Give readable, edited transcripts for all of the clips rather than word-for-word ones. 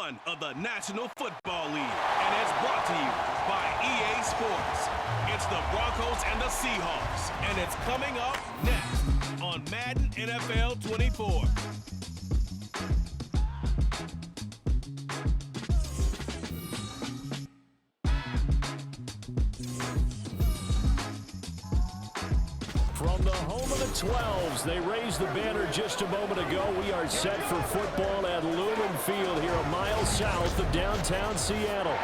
1 of the National Football League and is brought to you by EA Sports. It's the Broncos and the Seahawks, and it's coming up next on Madden NFL 24. From the home of the 12s, they raised the banner just a moment ago. We are set for football at Lumen Field here a mile south of downtown Seattle.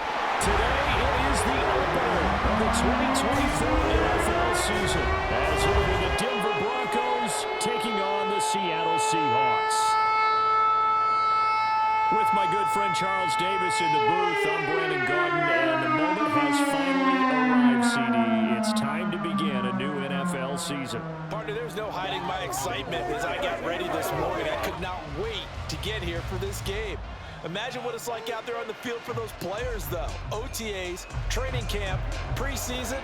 Today, it is the opener of the 2024 NFL season as it will be the Denver Broncos taking on the Seattle Seahawks. With my good friend Charles Davis in the booth, I'm Brandon Gaudin, and the moment has finally arrived, CD. It's time to begin a new NFL season. Partner, there's no hiding my excitement as I got ready this morning. I could not wait to get here for this game. Imagine what it's like out there on the field for those players, though. OTAs, training camp, preseason.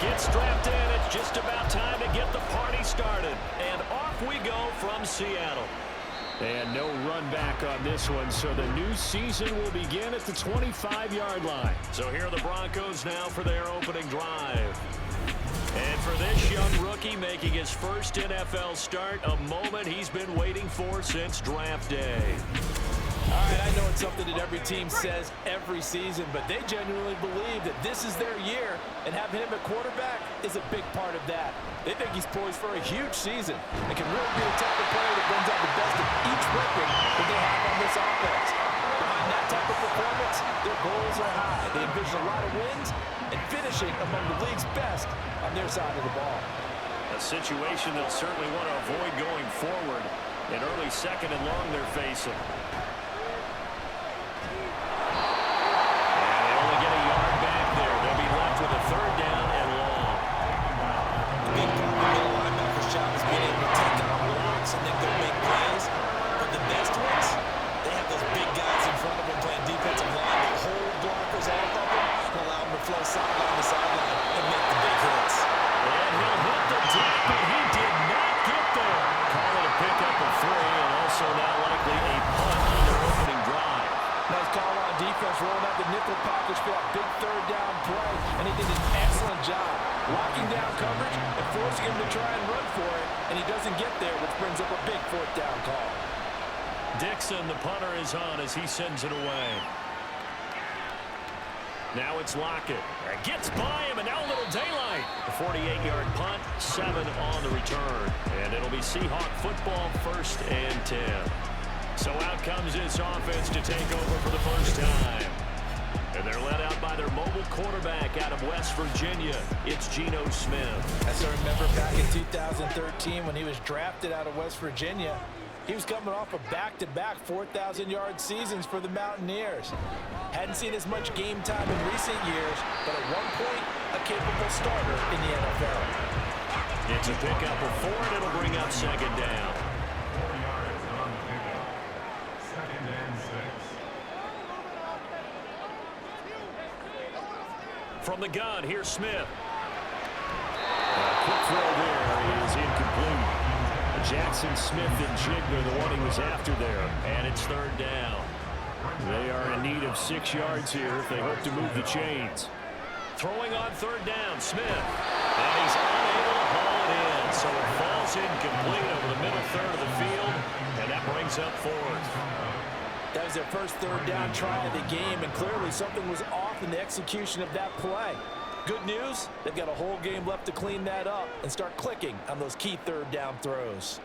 Gets strapped in. It's just about time to get the party started. And off we go from Seattle. And no run back on this one, so the new season will begin at the 25-yard line. So here are the Broncos now for their opening drive. And for this young rookie making his first NFL start, a moment he's been waiting for since draft day. All right, I know it's something that every team says every season, but they genuinely believe that this is their year, and having him at quarterback is a big part of that. They think he's poised for a huge season and can really be the type of player that brings out the best of each weapon that they have on this offense. Behind that type of performance, their goals are high. They envision a lot of wins and finishing among the league's best on their side of the ball. A situation they'll certainly want to avoid going forward. An early second and long they're facing. And they only get a yard back there. They'll be left with a third down and long. The big part of the middle linebacker's job is being able to take down blocks and then go make plays. But the best ones, they have those big guys in front of them playing defensive line. They hold blockers off of them and allow them to flow sideline to sideline and make the big hits. And he'll hit the deck, but he did not get there. Call it a pickup of 3, and also now likely a punt on their opening drive. Nice call on defense, rolling out the nickel package for that big third down play, and he did an excellent job locking down coverage and forcing him to try and run for it, and he doesn't get there, which brings up a big fourth down call. Dixon, the punter, is on as he sends it away. Now it's Lockett. Gets by him, and now a little daylight. A 48-yard punt, 7 on the return. And it'll be Seahawk football, 1st and 10. So out comes this offense to take over for the first time. And they're led out by their mobile quarterback out of West Virginia. It's Geno Smith. As I remember back in 2013 when he was drafted out of West Virginia, he was coming off a back-to-back 4,000-yard seasons for the Mountaineers. Hadn't seen as much game time in recent years, but at one point, a capable starter in the NFL. It's a pickup of 4, and it'll bring up second down. From the gun, here's Smith. A quick throw there is incomplete. Jackson Smith and Jigner, the one he was after there, and it's third down. They are in need of 6 yards here if they hope to move the chains. Throwing on third down, Smith. And he's unable to haul it in, so it falls incomplete over the middle third of the field, and that brings up 4th. That was their first third down try of the game, and clearly something was off in the execution of that play. Good news, they've got a whole game left to clean that up and start clicking on those key third down throws.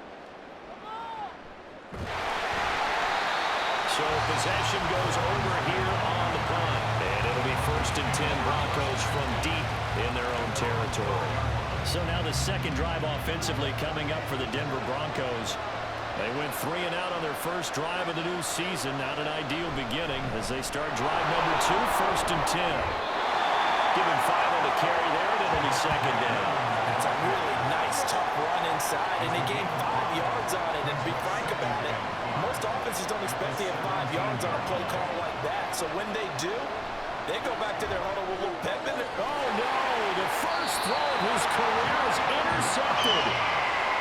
So possession goes over here on the punt, and it'll be 1st and 10 Broncos from deep in their own territory. So now the second drive offensively coming up for the Denver Broncos. They went 3 and out on their first drive of the new season. Not an ideal beginning as they start drive number 2, 1st and 10. Give him 5 on the carry there, and it'll be second down. That's a really nice, tough run inside, and they gained 5 yards on it. And to be frank about it, most offenses don't expect to have 5 yards on a play call like that. So when they do, they go back to their huddle with a little pep in it. Oh, no! The first throw of his career is intercepted.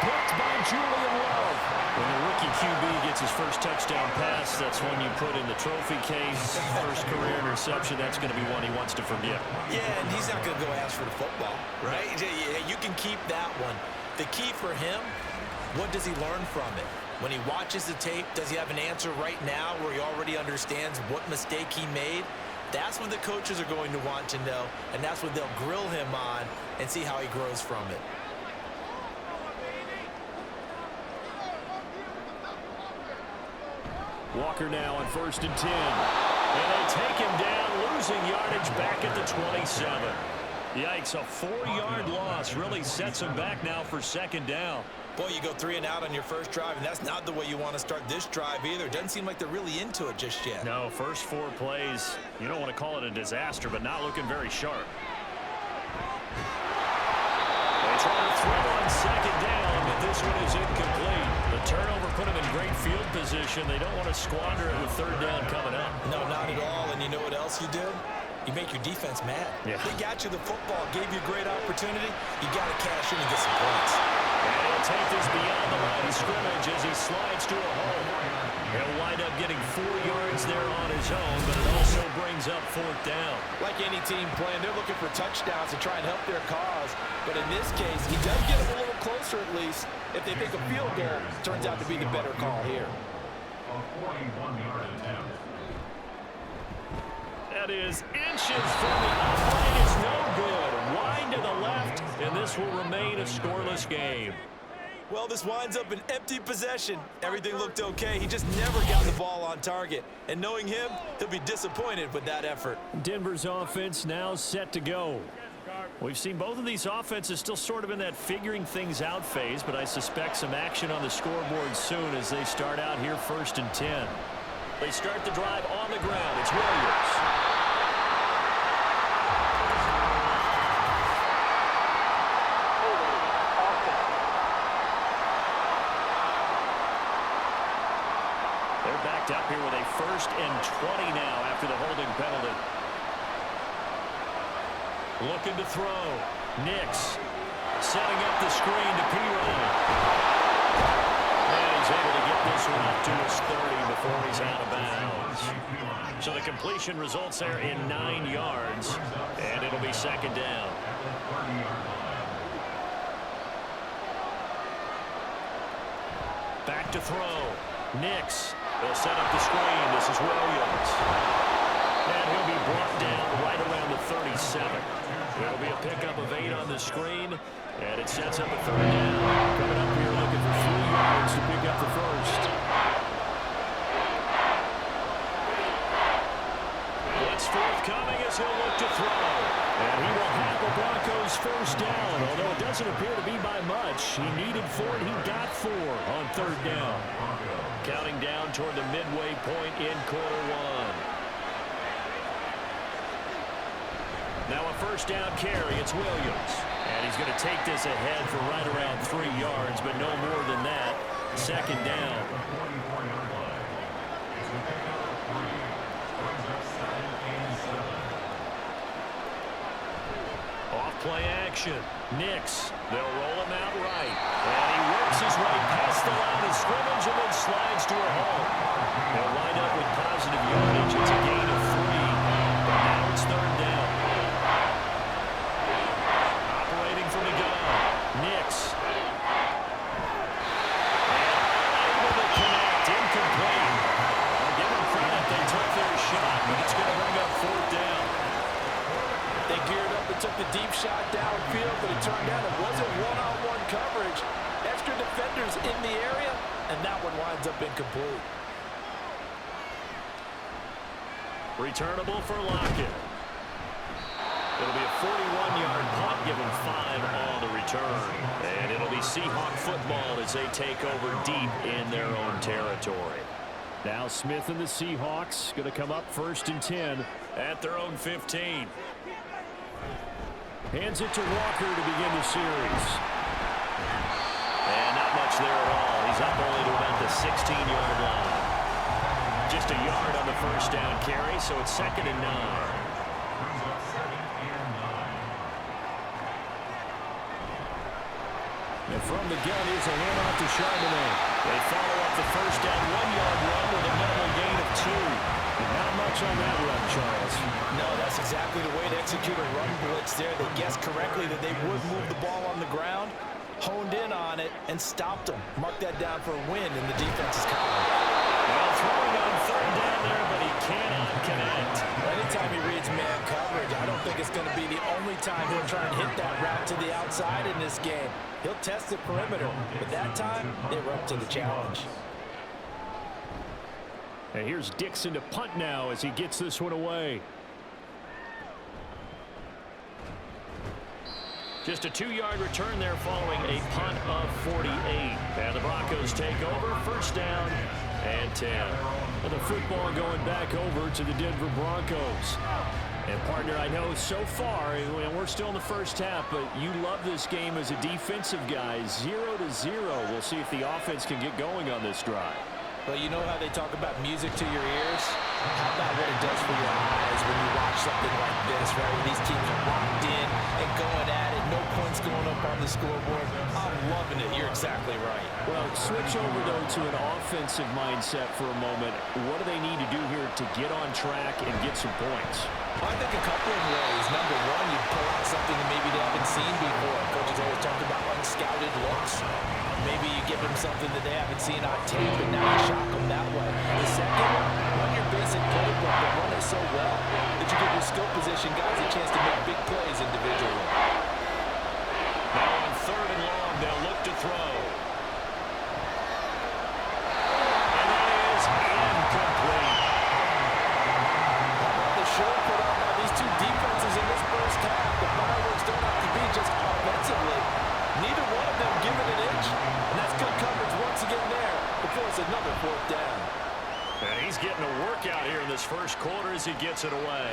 picked by Julian Love. When the rookie QB gets his first touchdown pass, that's when you put in the trophy case. First career interception, that's going to be one he wants to forget. Yeah, and he's not going to go ask for the football, right? You can keep that one. The key for him, what does he learn from it? When he watches the tape, does he have an answer right now where he already understands what mistake he made? That's what the coaches are going to want to know, and that's what they'll grill him on and see how he grows from it. Walker now on 1st and 10. And they take him down, losing yardage back at the 27. Yikes, a 4-yard loss really sets him back now for 2nd down. Boy, you go 3 and out on your first drive, and that's not the way you want to start this drive either. Doesn't seem like they're really into it just yet. No, first 4 plays, you don't want to call it a disaster, but not looking very sharp. They try to throw on 2nd down, but this one is incomplete. The turnover put them in great field position. They don't want to squander it with 3rd down coming up. No, not at all. And you know what else you do? You make your defense mad. Yeah. They got you the football, gave you a great opportunity. You got to cash in and get some points. And he'll take this beyond the line of scrimmage as he slides to a hole. He'll wind up getting 4 yards there on his own, but it also brings up 4th down. Like any team playing, they're looking for touchdowns to try and help their cause. But in this case, he does get them a little closer at least. If they make a field goal, turns out to be the better call here. A 41-yard attempt. That is inches from the upright. It's no good. Wide to the left, and this will remain a scoreless game. Well, this winds up an empty possession. Everything looked okay. He just never got the ball on target. And knowing him, he'll be disappointed with that effort. Denver's offense now set to go. We've seen both of these offenses still sort of in that figuring things out phase, but I suspect some action on the scoreboard soon as they start out here 1st and 10. They start the drive on the ground. It's Williams. They're backed up here with a 1st and 20 now after the holding penalty. Looking to throw. Nix setting up the screen to Pirine. And he's able to get this one up to his 30 before he's out of bounds. So the completion results there in 9 yards, and it'll be 2nd down. Back to throw. Nix. They'll set up the screen. This is Williams. And he'll be brought down right around the 37. There'll be a pickup of 8 on the screen, and it sets up a 3rd down. Coming up here looking for 3 yards to pick up the first. What's forthcoming as he'll look to throw. And he will have the Broncos 1st down, although it doesn't appear to be by much. He needed 4, and he got 4 on 3rd down. Counting down toward the midway point in Q1. Now a 1st down carry. It's Williams. And he's going to take this ahead for right around 3 yards, but no more than that. 2nd down. Off play action. Nix. They'll roll him out right. And he works his way past the line of scrimmage and then slides to a hole. They'll wind up with positive yardage. It's a gain of 3. But now it's 3rd down. Operating from the gun. Nix. And able to connect. Incomplete. I'll give them credit. They took their shot, but it's going to bring up 4th down. They geared up and took the deep shot downfield, but it turned out it wasn't one-on-one coverage. Extra defenders in the area, and that one winds up incomplete. Returnable for Lockett. It'll be a 41-yard punt, given 5 on the return. And it'll be Seahawk football as they take over deep in their own territory. Now Smith and the Seahawks going to come up 1st and 10 at their own 15. Hands it to Walker to begin the series. And not much there at all. He's up only to about the 16-yard line. Just a yard on the 1st down carry, so it's 2nd and 9. And from the gun, here's a handoff to Charbonnet. They follow up the first down 1-yard run with a minimal gain of 2. Not much on that run, Charles. No, that's exactly the way to execute a run blitz there. They guessed correctly that they would move the ball on the ground, honed in on it, and stopped them. Mark that down for a win in the defense's column. Well, throwing on third down there, but he cannot connect. Anytime he reads man coverage, I don't think it's going to be the only time he'll try and hit that route to the outside in this game. He'll test the perimeter, but that time, they were up to the challenge. And here's Dixon to punt now as he gets this one away. Just a 2-yard return there following a punt of 48. And the Broncos take over, first down and 10. And the football going back over to the Denver Broncos. And partner, I know so far, we're still in the first half, but you love this game as a defensive guy. 0-0. We'll see if the offense can get going on this drive. Well, you know how they talk about music to your ears? How about what it does for your eyes when you watch something like this, right? Where these teams are locked in and going at it, no points going up on the scoreboard. I'm loving it. You're exactly right. Well, switch over, though, to an offensive mindset for a moment. What do they need to do here to get on track and get some points? Well, I think a couple of ways. Number one, you pull out something that maybe they haven't seen before. Coaches always talk about unscouted looks. Maybe you give them something that they haven't seen on tape, and now you shock them that way. The second, run your basic playbook, but run it so well that you give your skill position guys a chance to make big plays individually. Now on third and long, they'll look to throw. And that is incomplete. The show put on by these two defenses in this first half. The fireworks don't have to be just offensively. Neither one of them giving an inch, and that's good coverage once again there before it's another fourth down. And he's getting a workout here in this first quarter as he gets it away.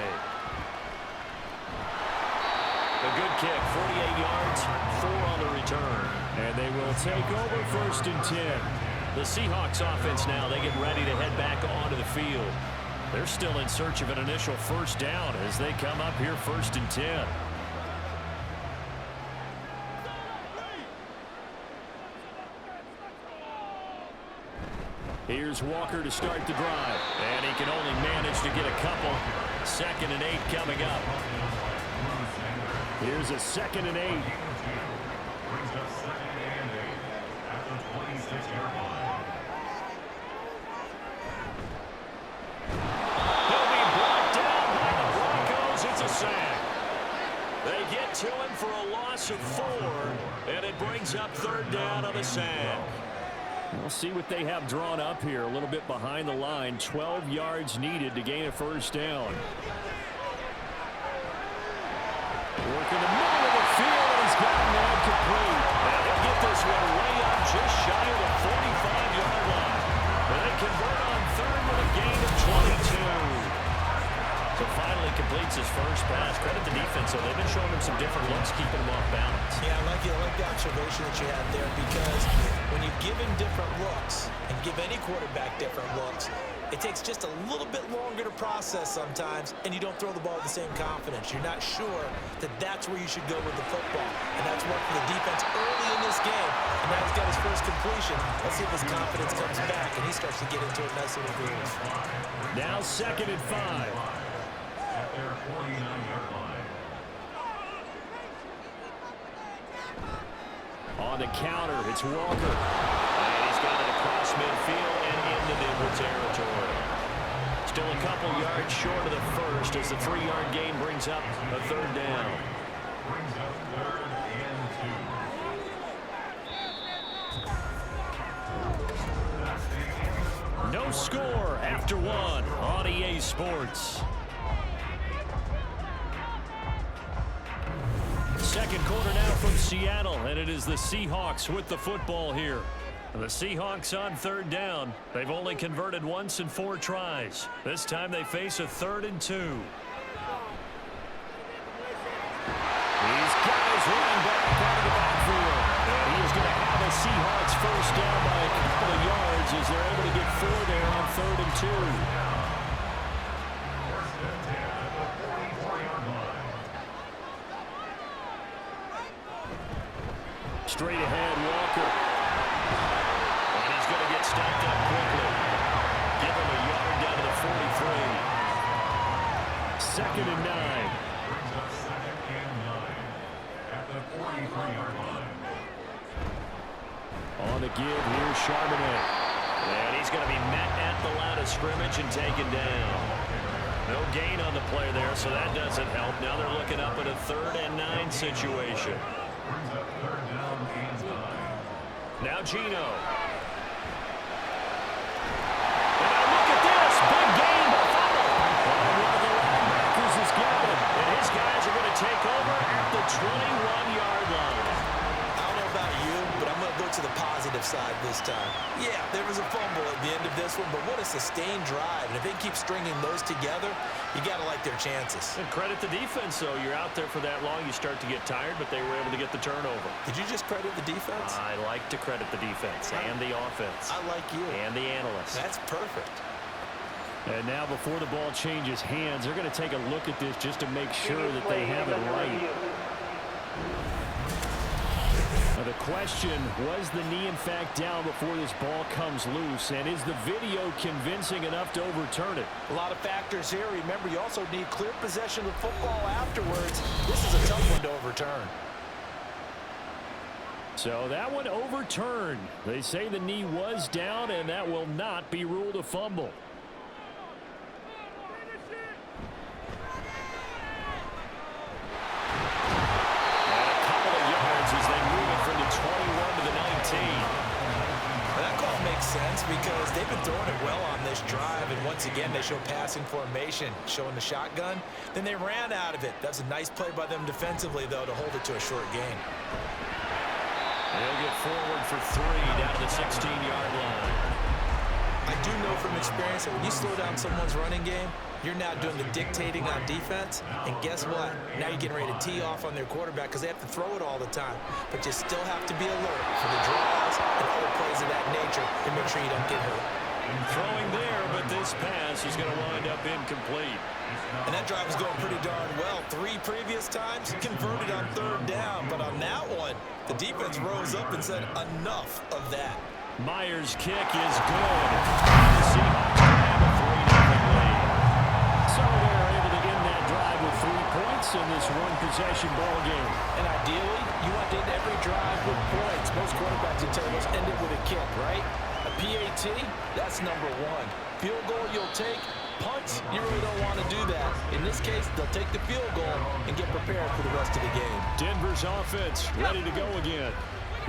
A good kick, 48 yards, 4 on the return. And they will take over first and 10. The Seahawks offense now, they get ready to head back onto the field. They're still in search of an initial first down as they come up here first and 10. Here's Walker to start the drive. And he can only manage to get a couple. 2nd and 8 coming up. Here's a 2nd and 8. Brings up 2nd and 8 at the 26-yard line. He'll be brought down by the Broncos. It's a sack. They get to him for a loss of 4. And it brings up third down on the sack. We'll see what they have drawn up here. A little bit behind the line. 12 yards needed to gain a first down. Working the middle of the field, and he's got him now complete. And he'll get this one way up just shy of the 45-yard line. And they convert on third with a gain of 22. So finally completes his first pass. Credit the defense, so they've been showing him some different looks, keeping him off balance. Yeah, I like the observation that you had there, because when you give him different looks and give any quarterback different looks, it takes just a little bit longer to process sometimes, and you don't throw the ball with the same confidence. You're not sure that that's where you should go with the football, and that's worked for the defense early in this game, and now he's got his first completion. Let's see if his confidence comes back, and he starts to get into a nice little groove. Now 2nd and 5. At their 49-yard line. On the counter, it's Walker. And he's got it across midfield and into Denver territory. Still a couple yards short of the first as the 3-yard gain brings up a third down. Brings up 3rd and 2. No score after 1 on EA Sports. Second quarter now from Seattle, and it is the Seahawks with the football here. The Seahawks on third down. They've only converted once in 4 tries. This time they face a 3rd and 2. These guys running back out of the backfield. And he is going to have a Seahawks first down by a couple of yards as they're able to get 4 there on 3rd and 2. Straight ahead, Walker. And he's going to get stopped up quickly. Give him a yard down to the 43. 2nd and 9. Brings up 2nd and 9 at the 43-yard line. On the give, here's Charbonnet. And he's going to be met at the line of scrimmage and taken down. No gain on the play there, so that doesn't help. Now they're looking up at a 3rd and 9 situation. Brings up 3rd down and 9. Now Gino. And now look at this. Big gain by Fowler. And one of the linebackers has got it. And his guys are going to take over at the 21-yard line. I don't know about you, but I'm going to go to the positive side this time. Yeah, there was a fumble at the end of this one, but what a sustained drive. And if they keep stringing those together, you got to like their chances. And credit the defense, though. You're out there for that long, you start to get tired, but they were able to get the turnover. Did you just credit the defense? I like to credit the defense and the offense. I like you. And the analysts. That's perfect. And now before the ball changes hands, they're going to take a look at this just to make sure that they have it right. The question, was the knee in fact down before this ball comes loose? And is the video convincing enough to overturn it? A lot of factors here. Remember, you also need clear possession of football afterwards. This is a tough one to overturn. So that one overturned. They say the knee was down, and that will not be ruled a fumble. Sense because they've been throwing it well on this drive, and once again they show passing formation, showing the shotgun. Then they ran out of it. That's a nice play by them defensively, though, to hold it to a short gain. They'll get forward for 3 down to the 16-yard line. I do know from experience that when you slow down someone's running game, you're now doing the dictating on defense, and guess what? Now you're getting ready to tee off on their quarterback because they have to throw it all the time. But you still have to be alert for the draws and other plays of that nature to make sure you don't get hurt. Throwing there, but this pass is going to wind up incomplete. And that drive was going pretty darn well. 3 previous times converted on 3rd down, but on that one, the defense rose up and said enough of that. Myers' kick is good. The Seahawks grab a 3-0 lead. So they're able to end that drive with 3 points in this one-possession ball game. And ideally, you want to end every drive with points. Most quarterbacks will tell you, let's end it with a kick, right? A PAT, that's number 1. Field goal you'll take. Punts, you really don't want to do that. In this case, they'll take the field goal and get prepared for the rest of the game. Denver's offense ready to go again.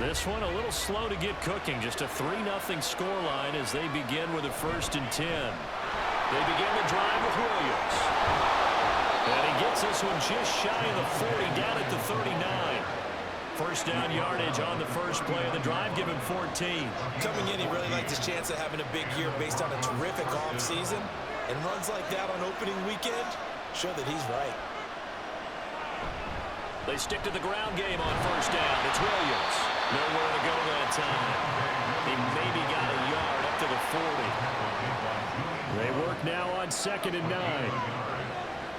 This one a little slow to get cooking. Just a 3-0 scoreline as they begin with a 1st and 10. They begin the drive with Williams. And he gets this one just shy of the 40, down at the 39. 1st down yardage on the first play of the drive, give him 14. Coming in, he really liked his chance of having a big year based on a terrific offseason. And runs like that on opening weekend show that he's right. They stick to the ground game on 1st down. It's Williams. Nowhere to go that time. He maybe got a yard up to the 40. They work now on 2nd and 9.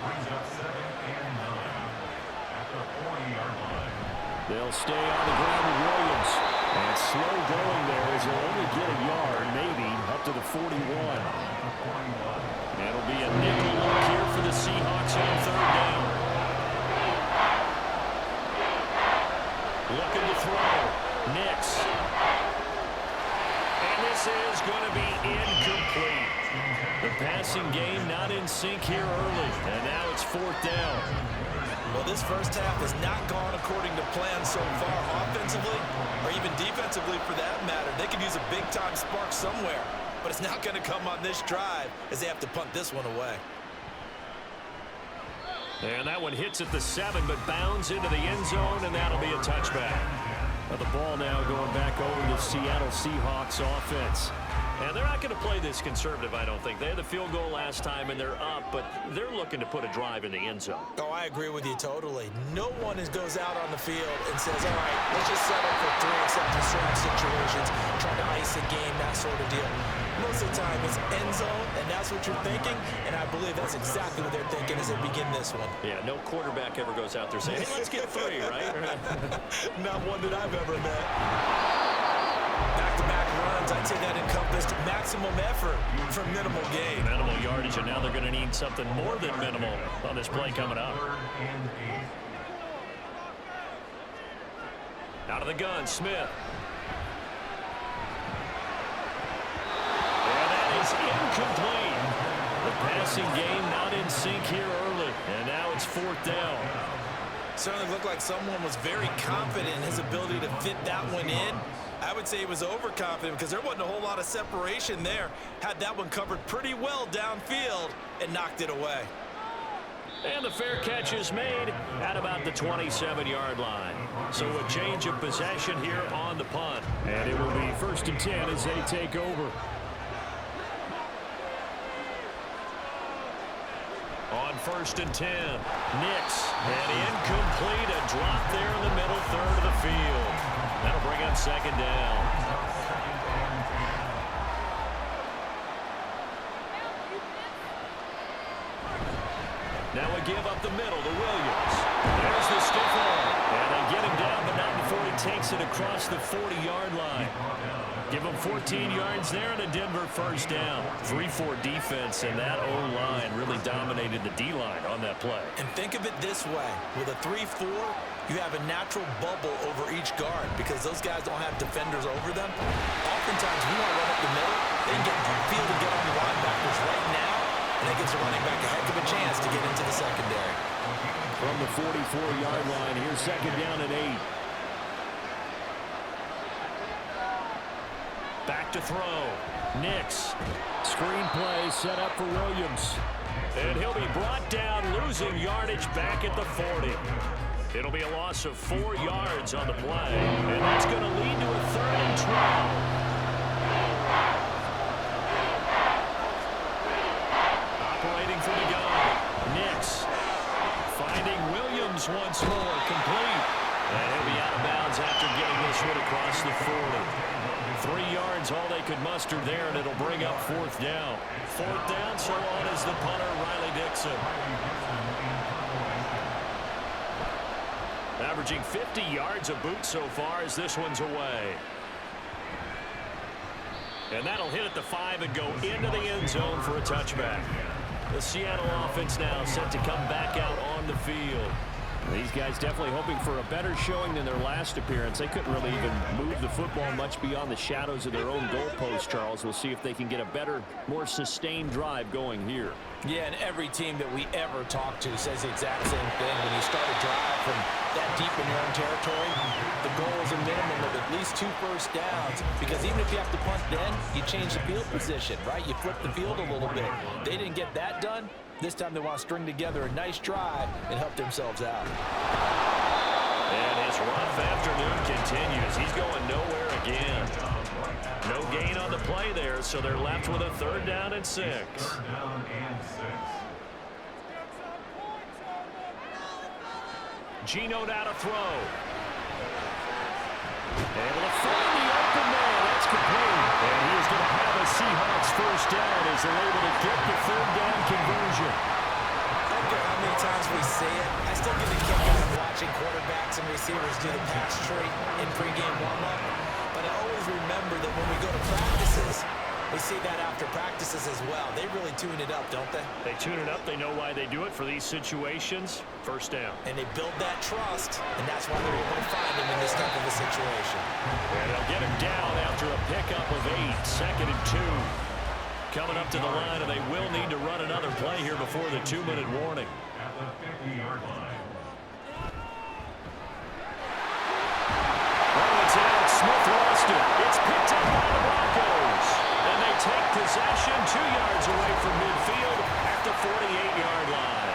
Brings up 2nd and 9 at the 40-yard line. They'll stay on the ground with Williams. And slow going there as they'll only get a yard, maybe, up to the 41. It'll be a nickel look here for the Seahawks on 3rd down. Looking to throw. Nix. And this is going to be incomplete. The passing game not in sync here early. And now it's 4th down. Well, this first half has not gone according to plan so far offensively or even defensively for that matter. They could use a big-time spark somewhere, but it's not going to come on this drive as they have to punt this one away. And that one hits at the 7, but bounds into the end zone, and that'll be a touchback. Now the ball now going back over to the Seattle Seahawks offense. And they're not going to play this conservative, I don't think. They had the field goal last time, and they're up, but they're looking to put a drive in the end zone. Oh, I agree with you totally. No one goes out on the field and says, all right, let's just settle for 3 except in certain situations, trying to ice a game, that sort of deal. most of the time it's end zone, and that's what you're thinking, and I believe that's exactly what they're thinking as they begin this one. Yeah, no quarterback ever goes out there saying, hey, let's get 3, right? Not one that I've ever met. Back-to-back runs, I'd say that encompassed maximum effort for minimal gain. Minimal yardage, and now they're going to need something more than minimal on this play coming up. Out of the gun, Smith. And that is incomplete. The passing game not in sync here early, and now it's 4th down. Certainly looked like someone was very confident in his ability to fit that one in. I would say he was overconfident because there wasn't a whole lot of separation there. Had that one covered pretty well downfield and knocked it away. And the fair catch is made at about the 27-yard line. So a change of possession here on the punt. And it will be 1st and 10 as they take over. On 1st and 10, Nix, and incomplete, a drop there in the middle third of the field. That'll bring up 2nd down. Now a give up the middle to Williams. There's the stiff arm. And they get him down, but not before he takes it across the 40-yard line. Give him 14 yards there and a Denver 1st down. 3-4 defense, and that O-line really dominated the D-line on that play. And think of it this way. With a 3-4, you have a natural bubble over each guard because those guys don't have defenders over them. Oftentimes, we want to run up the middle. They get the field to get on the linebackers right now, and that gives the running back a heck of a chance to get into the secondary. From the 44-yard line, here's 2nd down and 8. Back to throw. Nix. Screen play set up for Williams. And he'll be brought down, losing yardage back at the 40. It'll be a loss of 4 yards on the play. And that's going to lead to a 3rd and 12. Operating for the gun. Nix. Finding Williams once more. Complete. And he'll be out of bounds after getting this one across the 40. 3 yards, all they could muster there, and it'll bring up 4th down. 4th down, so on is the punter, Riley Dixon. Averaging 50 yards a boot so far as this one's away. And that'll hit at the 5 and go into the end zone for a touchback. The Seattle offense now set to come back out on the field. These guys definitely hoping for a better showing than their last appearance. They couldn't really even move the football much beyond the shadows of their own goalpost, Charles. We'll see if they can get a better, more sustained drive going here. Yeah, and every team that we ever talk to says the exact same thing. When you start a drive from that deep in your own territory, the goal is a minimum of at least 2 first downs. Because even if you have to punt then, you change the field position, right? You flip the field a little bit. They didn't get that done. This time they want to string together a nice drive and help themselves out. And his rough afternoon continues. He's going nowhere again. No gain on the play there, so they're left with a 3rd down and 6. Geno now to throw. Able to find the open man. That's complete. And he is going to have a Seahawks 1st down as they're able to get the 3rd down conversion. I don't care how many times we say it. I still get a kick out of watching quarterbacks and receivers do the pass tree in pregame warm-up. But I always remember that when we go to practices, we see that after practices as well. They really tune it up, don't they? They tune it up. They know why they do it for these situations. 1st down. And they build that trust, and that's why they're able to find him in this type of a situation. And they'll get him down after a pickup of 8. 2nd and 2. Coming up to the line, and they will need to run another play here before the 2-minute warning. At the 50-yard line. Oh, it's out. Smith lost it. It's picked up by the Broncos. And they take possession 2 yards away from midfield at the 48-yard line.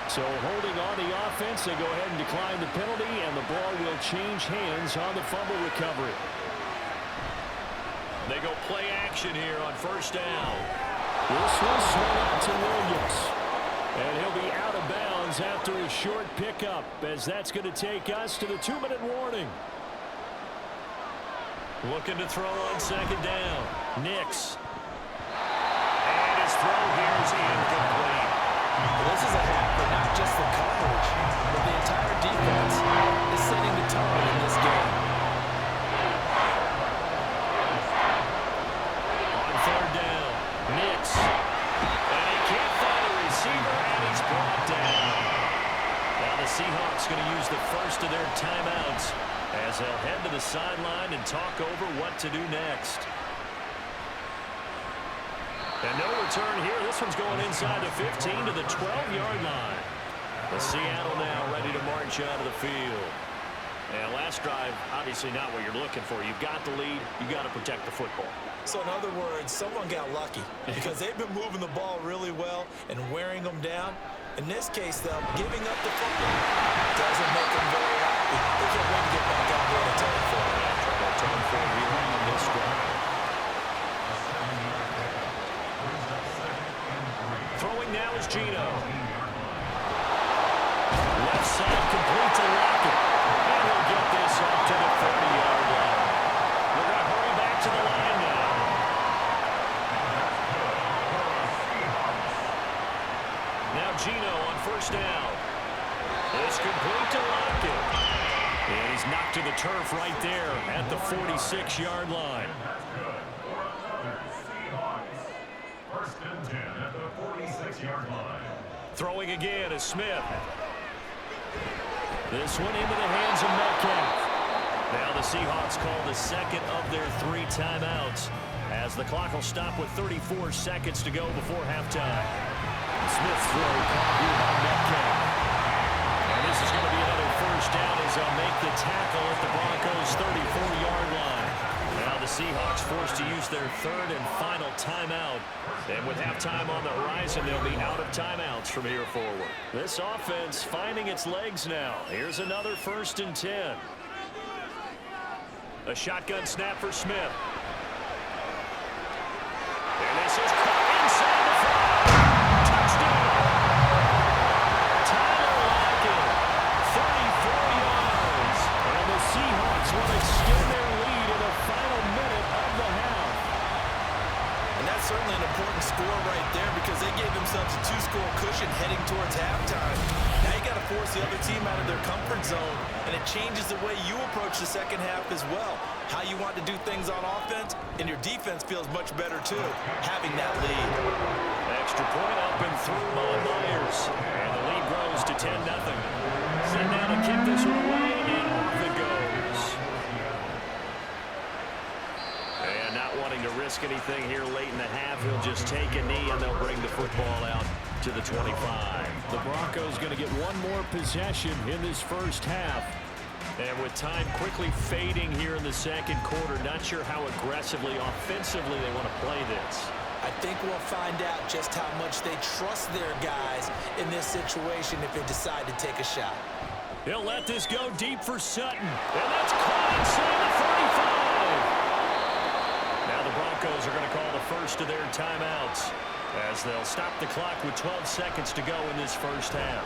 So holding on the offense, they go ahead and decline the penalty, and the ball will change hands on the fumble recovery. They go play action here on 1st down. This will swing out to Williams. And he'll be out of bounds after a short pickup, as that's going to take us to the 2-minute warning. Looking to throw on second down. Nix. And his throw here is incomplete. This is a half, but not just the coverage, but the entire defense is setting the tone in this game. On third down, Nix. And he can't find a receiver, and he's brought down. Now the Seahawks going to use the first of their timeouts as they'll head to the sideline and talk over what to do next. And no return here. This one's going inside the 15 to the 12-yard line. The Seattle now ready to march out of the field. And last drive, obviously not what you're looking for. You've got the lead. You've got to protect the football. So in other words, someone got lucky because they've been moving the ball really well and wearing them down. In this case, though, giving up the football doesn't make them very happy. They can't wait to get back out there and turn for it. Turn for it here on this drive. Throwing now is Gino. Left side complete to Lockett. And he'll get this up to the 30-yard line. We're going to hurry back to the line now. Now Gino on first down. It's complete to Lockett. And he's knocked to the turf right there at the 46-yard line. First and 10 at the 46-yard line. Throwing again is Smith. This one into the hands of Metcalf. Now the Seahawks call the second of their 3 timeouts as the clock will stop with 34 seconds to go before halftime. Smith's throw caught here by Metcalf. And this is going to be another first down as they'll make the tackle at the Broncos' 34-yard line. Now the Seahawks forced to use their third and final timeout. And with halftime on the horizon, they'll be out of timeouts from here forward. This offense finding its legs now. Here's another first and 10. A shotgun snap for Smith. And this is caught inside the 5. Touchdown. Tyler Lockett, 34 yards. And the Seahawks will extend their lead in the final minute of the half. And that's certainly an important score right there because they gave themselves a 2-score cushion heading towards halftime. Now you got to force the other team out of their comfort zone, and it changes the way you approach the second half as well. How you want to do things on offense, and your defense feels much better too, having that lead. Extra point up and through by Myers. And the lead grows to 10-0. Send down to kick this one away, and off it goes. And not wanting to risk anything here late in the half, he'll just take a knee, and they'll bring the football out to the 25. The Broncos going to get one more possession in this first half. And with time quickly fading here in the second quarter, not sure how aggressively, offensively they want to play this. I think we'll find out just how much they trust their guys in this situation if they decide to take a shot. He'll let this go deep for Sutton. And that's caught inside the 35. Now the Broncos are going to call the first of their timeouts as they'll stop the clock with 12 seconds to go in this first half.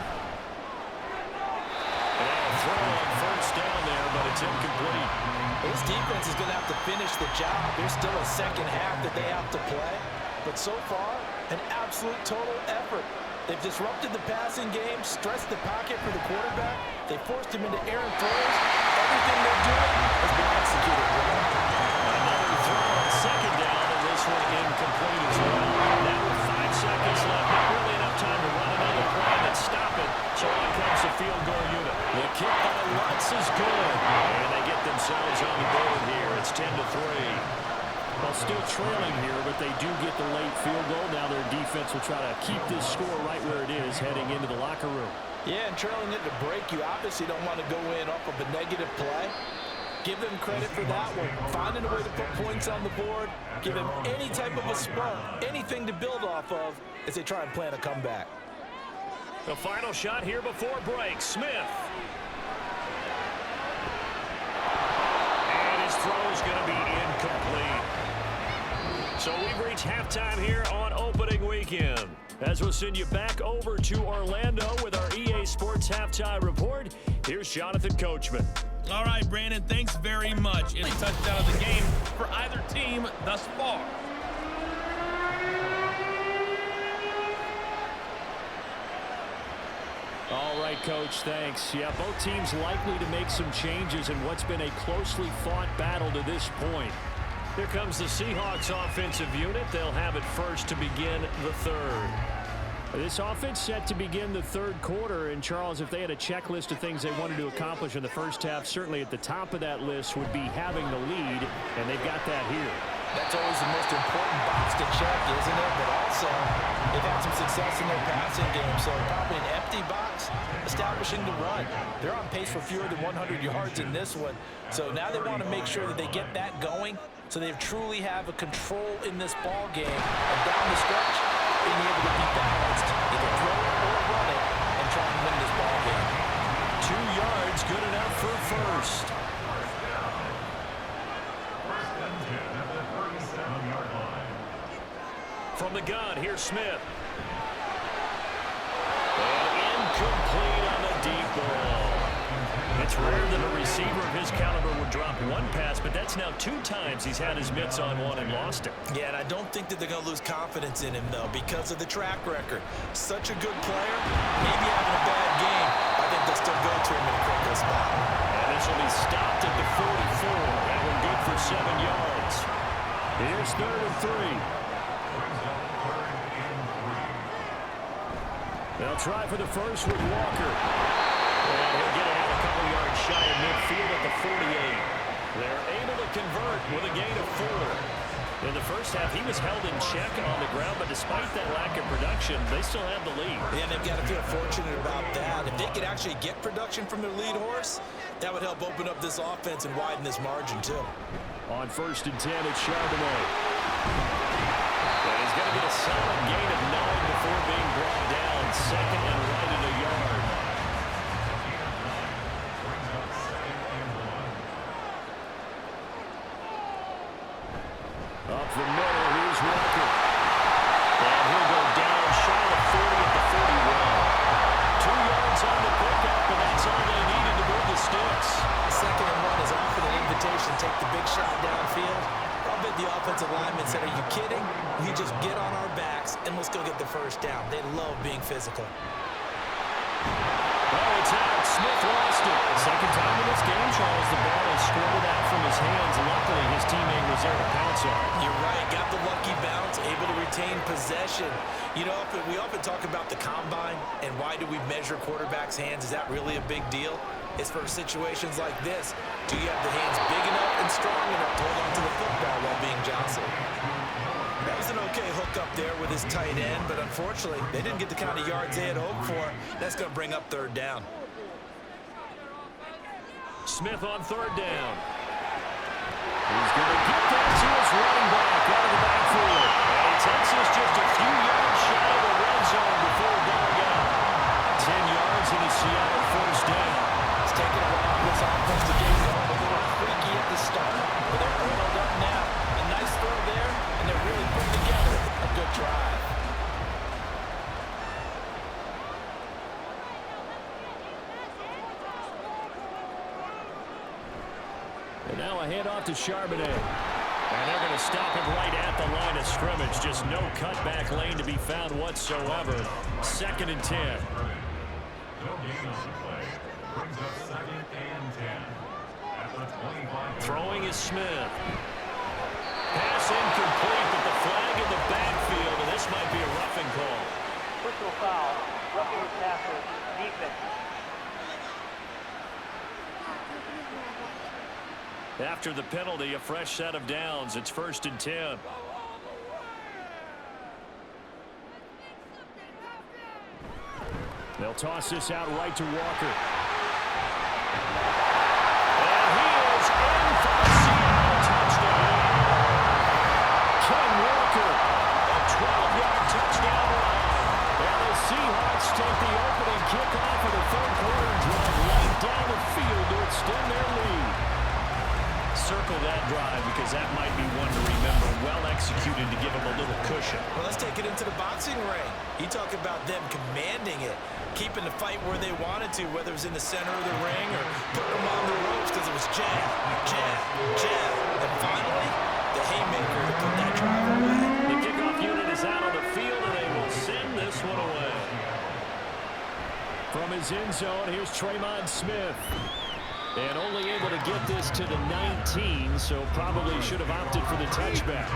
And a throw on first down there, but it's incomplete. This defense is going to have to finish the job. There's still a second half that they have to play. But so far, an absolute total effort. They've disrupted the passing game, stressed the pocket for the quarterback. They forced him into errant throws. Everything they're doing has been executed well. Another throw on second down, and this one incomplete as well. Now with 5 seconds left, not really enough time to run another play and stop it. So on comes the field goal unit. The kick by Lutz is good. And they get themselves on the board here. It's 10-3. Well, still trailing here, but they do get the late field goal. Now their defense will try to keep this score right where it is heading into the locker room. Yeah, and trailing it to break, you obviously don't want to go in off of a negative play. Give them credit for that one. Finding a way to put points on the board. Give them any type of a spark, anything to build off of as they try and plan a comeback. The final shot here before break. Smith. And his throw is going to be incomplete. So we've reached halftime here on opening weekend. As we'll send you back over to Orlando with our EA Sports Halftime Report, here's Jonathan Coachman. All right, Brandon, thanks very much. It's a touchdown of the game for either team thus far. All right, Coach, thanks. Yeah, both teams likely to make some changes in what's been a closely fought battle to this point. Here comes the Seahawks offensive unit. They'll have it first to begin the third. This offense set to begin the third quarter. And, Charles, if they had a checklist of things they wanted to accomplish in the first half, certainly at the top of that list would be having the lead, and they've got that here. That's always the most important box to check, isn't it? But also, they've had some success in their passing game, so probably an empty box, establishing the run. They're on pace for fewer than 100 yards in this one, so now they want to make sure that they get that going so they truly have a control in this ball game. And down the stretch, being able to be balanced, either throw it or run it, and try and win this ball game. 2 yards, good enough for first. From the gun, here's Smith. And incomplete on the deep ball. It's rare that a receiver of his caliber would drop one pass, but that's now 2 times he's had his mitts on one and lost it. Yeah, and I don't think that they're going to lose confidence in him, though, because of the track record. Such a good player, maybe having a bad game. I think they'll still go to him in a critical spot. And this will be stopped at the 44. That one good for 7 yards. Here's 3rd and 3. They'll try for the first with Walker. And he'll get out a couple yards shy of midfield at the 48. They're able to convert with a gain of 4. In the first half, he was held in check on the ground, but despite that lack of production, they still have the lead. Yeah, they've got to feel fortunate about that. If they could actually get production from their lead horse, that would help open up this offense and widen this margin, too. On 1st and 10, it's Charbonnet. And he's going to get a solid gain of 9 before being brought down. 2nd and right at a yard. Up the middle, here's Walker. And he'll go down shy of 40 at the 41. 2 yards on the pickup, and that's all they needed to move the sticks. 2nd and 1 is often an invitation to take the big shot downfield. I'll bet the offensive lineman said, "Are you kidding? We just get on our backs and let's go get the first down." They love being physical. Oh, it's out. Smith lost it. Second time in this game, Charles, the ball has squirted out from his hands. Luckily, his teammate was there to pounce on it. You're right. Got the lucky bounce, able to retain possession. You know, we often talk about the combine and why do we measure quarterbacks' hands? Is that really a big deal? It's for situations like this. Do you have the hands big enough and strong enough to hold on to the football while being jostled? That was an okay hook up there with his tight end, but unfortunately, they didn't get the kind of yards they had hoped for. That's going to bring up 3rd down. Smith on 3rd down. He's going to get that to his running back out of the backfield. And he takes us just a few yards shy of the red zone before going out. 10 yards in a Seattle 1st down. It's taken a while for this offense to get going. A little freaky at the start, but they're oiled up now. A nice throw there, and they're really putting together a good drive. And now a handoff to Charbonnet. And they're going to stop him right at the line of scrimmage. Just no cutback lane to be found whatsoever. 2nd and 10. No gain on the play. Brings up 2nd and 10. At the 25. Throwing is Smith. Pass incomplete, but the flag in the backfield, and this might be a roughing call. Personal foul, roughing the passer, defense. After the penalty, a fresh set of downs. It's 1st and 10. They'll toss this out right to Walker. And he is in for the Seattle touchdown. Ken Walker. A 12-yard touchdown run. And the Seahawks take the opening kickoff of the 3rd quarter and drive right down the field to extend their lead. Circle that drive because that might be one to remember. Well-executed opportunity to give them a little cushion. Well, let's take it into the boxing ring. You talk about them commanding it, keeping the fight where they wanted to, whether it was in the center of the ring or putting them on the ropes because it was jab, jab, jab. And finally, the haymaker to put that drive away. The kickoff unit is out on the field, and they will send this one away. From his end zone, here's Tremont Smith. And only able to get this to the 19, so probably should have opted for the touchback.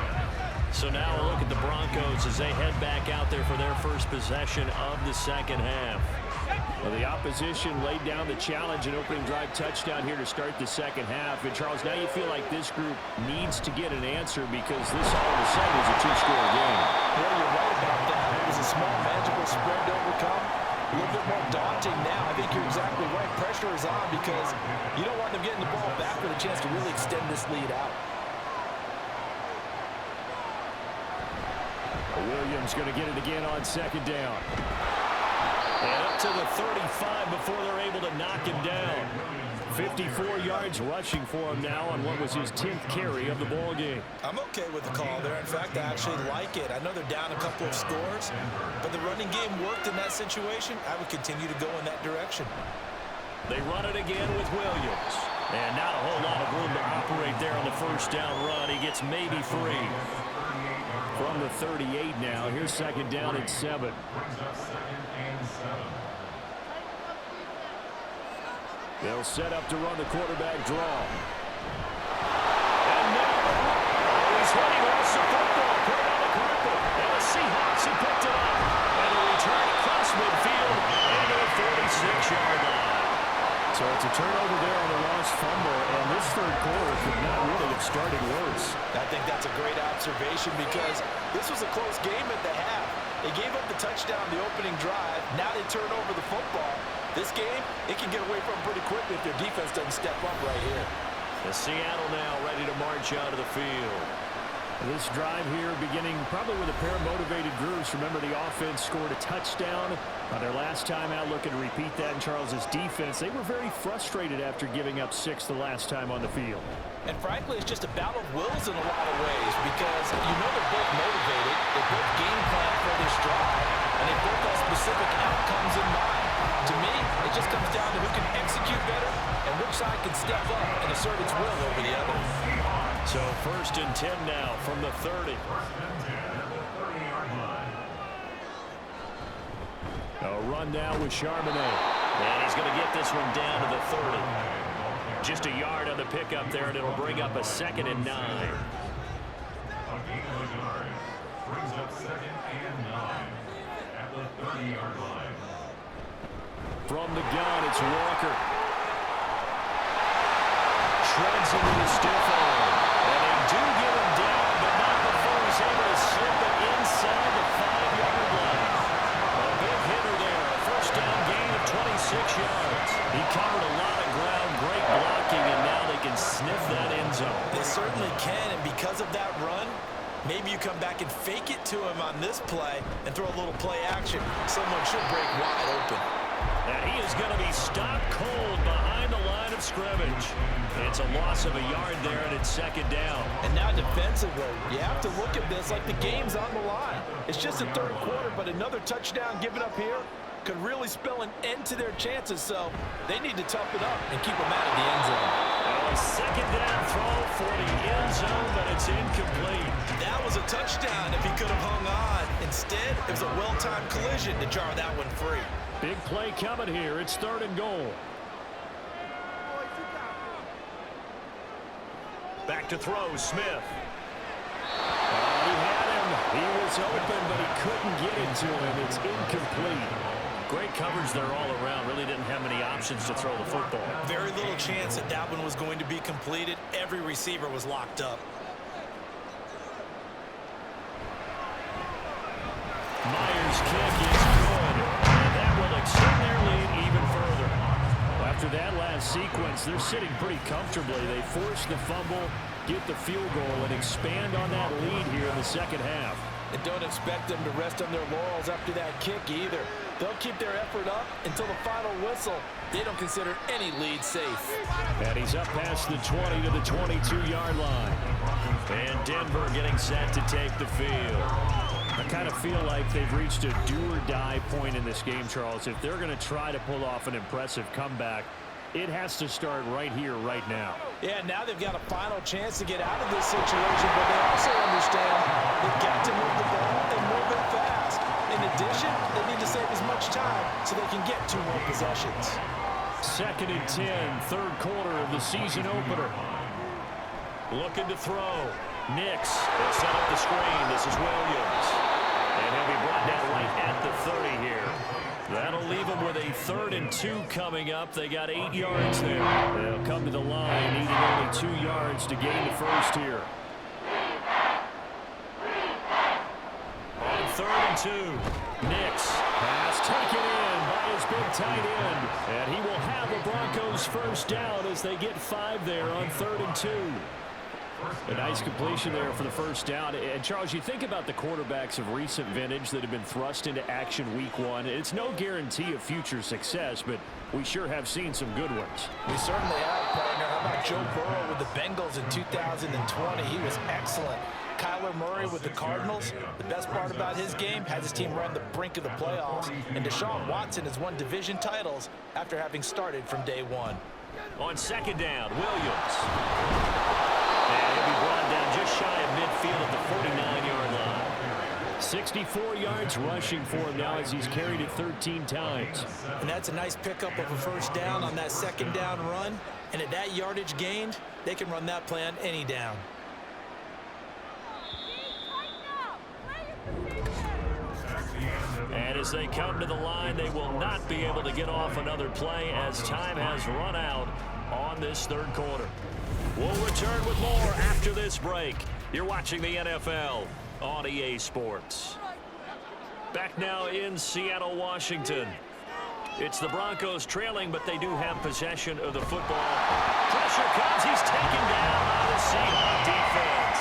So now a look at the Broncos as they head back out there for their first possession of the second half. Well, the opposition laid down the challenge and opening drive touchdown here to start the second half. And, Charles, now you feel like this group needs to get an answer because this all of a sudden is a two-score game. Well, you're right about that. It was a small, manageable spread to overcome. A little bit more daunting now. I think you're exactly right. Pressure is on because you don't want them getting the ball back with a chance to really extend this lead out. Williams going to get it again on second down. And up to the 35 before they're able to knock him down. 54 yards rushing for him now on what was his 10th carry of the ball game. I'm okay with the call there. In fact, I actually like it. I know they're down a couple of scores, but the running game worked in that situation. I would continue to go in that direction. They run it again with Williams. And not a whole lot of room to operate there on the first down run. He gets maybe 3. From the 38 now. Here's second down at 7. They'll set up to run the quarterback draw. And now he's running off the football, put it on the carpet. And the Seahawks have picked it up. And a return across midfield into the 46-yard line. So it's a turnover there on the lost fumble, and this third quarter could not really have started worse. I think that's a great observation because this was a close game at the half. They gave up the touchdown the opening drive. Now they turn over the football. This game, it can get away from pretty quickly if their defense doesn't step up right here. The Seattle now ready to march out of the field. This drive here beginning probably with a pair of motivated groups. Remember, the offense scored a touchdown on their last time out. Looking to repeat that in Charles's defense. They were very frustrated after giving up 6 the last time on the field. And frankly, it's just a battle of wills in a lot of ways because you know they're both motivated. They both game plan for this drive, and they both have specific outcomes in mind. To me, it just comes down to who can execute better and which side can step up and assert its will over the other. So first and 10 now from the 30. A run now with Charbonnet. And he's going to get this one down to the 30. Just a yard on the pickup there, and it'll bring up a 2nd and 9. A gain of a yard brings up 2nd and 9 at the 30-yard line. From the gun, it's Walker. Shreds into the stiff arm. And they do get him down, but not before he's able to slip it inside the 5-yard line. A big hitter there. A first down gain of 26 yards. He covered a lot of ground, great blocking, and now they can sniff that end zone. They certainly can, and because of that run, maybe you come back and fake it to him on this play and throw a little play action. Someone should break wide open. And he is going to be stopped cold behind the line of scrimmage. It's a loss of a yard there, and it's 2nd down. And now defensively, you have to look at this like the game's on the line. It's just a third quarter, but another touchdown given up here could really spell an end to their chances, so they need to tough it up and keep them out of the end zone. A 2nd down throw for the end zone, but it's incomplete. That was a touchdown if he could have hung on. Instead, it was a well-timed collision to jar that one free. Big play coming here. It's 3rd and goal. Back to throw, Smith. He had him. He was open, but he couldn't get it to him. It's incomplete. Great coverage there all around. Really didn't have many options to throw the football. Very little chance that that one was going to be completed. Every receiver was locked up. Myers' kick is good. And that will extend their lead even further. After that last sequence, they're sitting pretty comfortably. They force the fumble, get the field goal, and expand on that lead here in the second half. And don't expect them to rest on their laurels after that kick either. They'll keep their effort up until the final whistle. They don't consider any lead safe. And he's up past the 20 to the 22-yard line. And Denver getting set to take the field. I kind of feel like they've reached a do-or-die point in this game, Charles. If they're going to try to pull off an impressive comeback, it has to start right here, right now. Yeah, now they've got a final chance to get out of this situation, but they also understand they've got to move the ball and move it fast. In addition, they need to save as much time so they can get 2 more possessions. 2nd and 10, third quarter of the season opener. Looking to throw. Nix will set up the screen. This is Williams. And he'll be brought down right at the 30 here. That'll leave them with a 3rd and 2 coming up. They got 8 yards there. They'll come to the line, needing only 2 yards to gain the first here. On 3rd and 2, Nix. Pass taken in by his big tight end. And he will have the Broncos first down as they get 5 there on 3rd and 2. A nice completion there for the first down. And, Charles, you think about the quarterbacks of recent vintage that have been thrust into action week 1. It's no guarantee of future success, but we sure have seen some good ones. We certainly have, partner. How about Joe Burrow with the Bengals in 2020? He was excellent. Kyler Murray with the Cardinals. The best part about his game has his team run the brink of the playoffs. And Deshaun Watson has won division titles after having started from day 1. On 2nd down, Williams. And he'll be brought down just shy of midfield at the 49-yard line. 64 yards rushing for him now as he's carried it 13 times. And that's a nice pickup of a first down on that 2nd down run. And at that yardage gained, they can run that play on any down. And as they come to the line, they will not be able to get off another play as time has run out on this 3rd quarter. We'll return with more after this break. You're watching the NFL on EA Sports. Back now in Seattle, Washington. It's the Broncos trailing, but they do have possession of the football. Pressure comes. He's taken down by the Seahawks defense.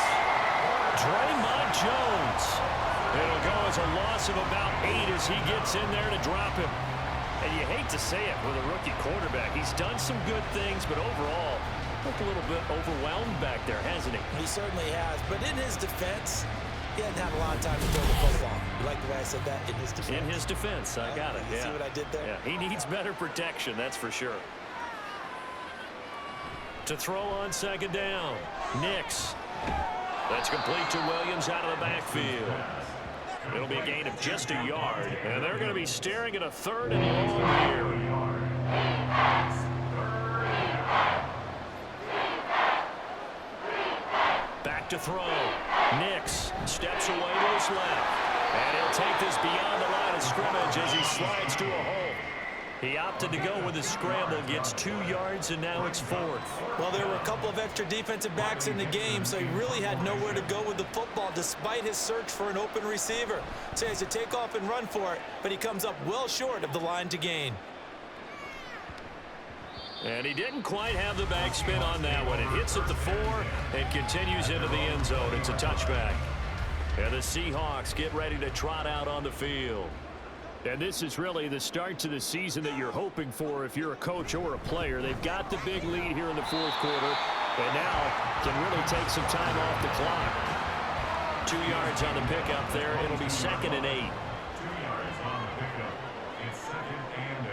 Draymond Jones. It'll go as a loss of about 8 as he gets in there to drop him. And you hate to say it with a rookie quarterback. He's done some good things, but overall, looked a little bit overwhelmed back there, hasn't he? He certainly has. But in his defense, he hasn't had a lot of time to throw the football. You like the way I said that? In his defense. In his defense. I got it. You see what I did there? Yeah, he needs better protection, that's for sure. To throw on 2nd down. Nix. That's complete to Williams out of the backfield. It'll be a gain of just a yard. And they're going to be staring at a 3rd and long here. Back to throw. Nix steps away to his left. And he'll take this beyond the line of scrimmage as he slides to a hole. He opted to go with a scramble, gets 2 yards, and now it's 4th. Well, there were a couple of extra defensive backs in the game, so he really had nowhere to go with the football despite his search for an open receiver. So he has to take off and run for it, but he comes up well short of the line to gain. And he didn't quite have the backspin on that one. It hits at the 4 and continues into the end zone. It's a touchback. And the Seahawks get ready to trot out on the field. And this is really the start to the season that you're hoping for if you're a coach or a player. They've got the big lead here in the 4th quarter, and now can really take some time off the clock. 2 yards on the pickup there. It'll be 2nd and 8. 2 yards on the pickup. It's 2nd and